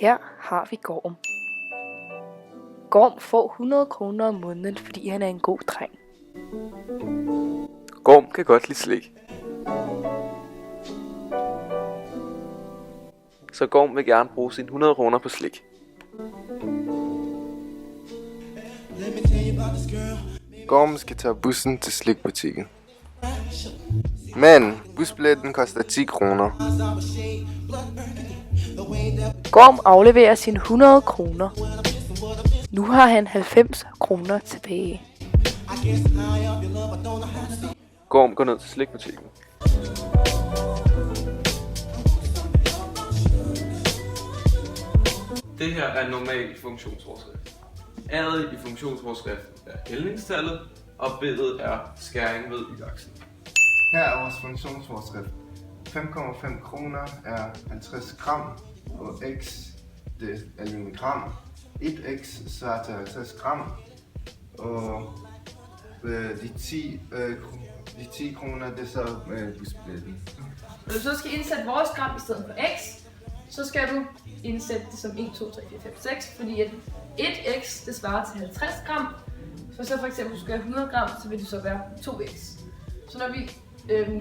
Her har vi Gorm. Gorm får 100 kroner om måneden, fordi han er en god dreng. Gorm kan godt lide slik. Så Gorm vil gerne bruge sine 100 kroner på slik. Gorm skal tage bussen til slikbutikken. Men busbilletten koster 10 kroner. Gorm afleverer sine 100 kroner. Nu har han 90 kroner tilbage. Gorm går ned til slikbutikken. Det her er normal funktionsforskrift. A'et i funktionsforskriften er hældningstallet, og B'et er skæring ved i-aksen. Her er vores funktionsforskrift. 5,5 kroner er 50 gram, og x det er 1 gram. 1x svarer til 50 gram, og de 10 kroner det er så busbilletten. Når du så skal indsætte vores gram i stedet for x, så skal du indsætte det som 1, 2, 3, 4, 5, 6, fordi at 1x det svarer til 50 gram. Så for eksempel, du skal have 100 gram, så vil det så være 2x. Så når vi,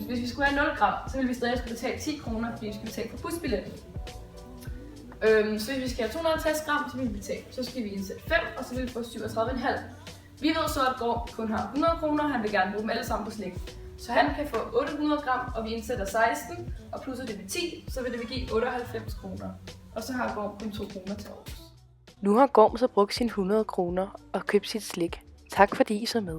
hvis vi skulle have 0 gram, så ville vi stadig skulle betale 10 kroner, fordi vi skal betale for busbilletten. Så hvis vi skal have 250 gram, så vil vi betale. Så skal vi indsætte 5, og så vil vi få 37,5. Vi ved så, at Gorm kun har 100 kroner, han vil gerne bruge dem alle sammen på slik. Så han kan få 800 gram, og vi indsætter 16, og plusser det med 10, så vil det give 98 kroner. Og så har Gorm kun 2 kroner til overs. Nu har Gorm så brugt sine 100 kroner og købt sit slik. Tak fordi I så med.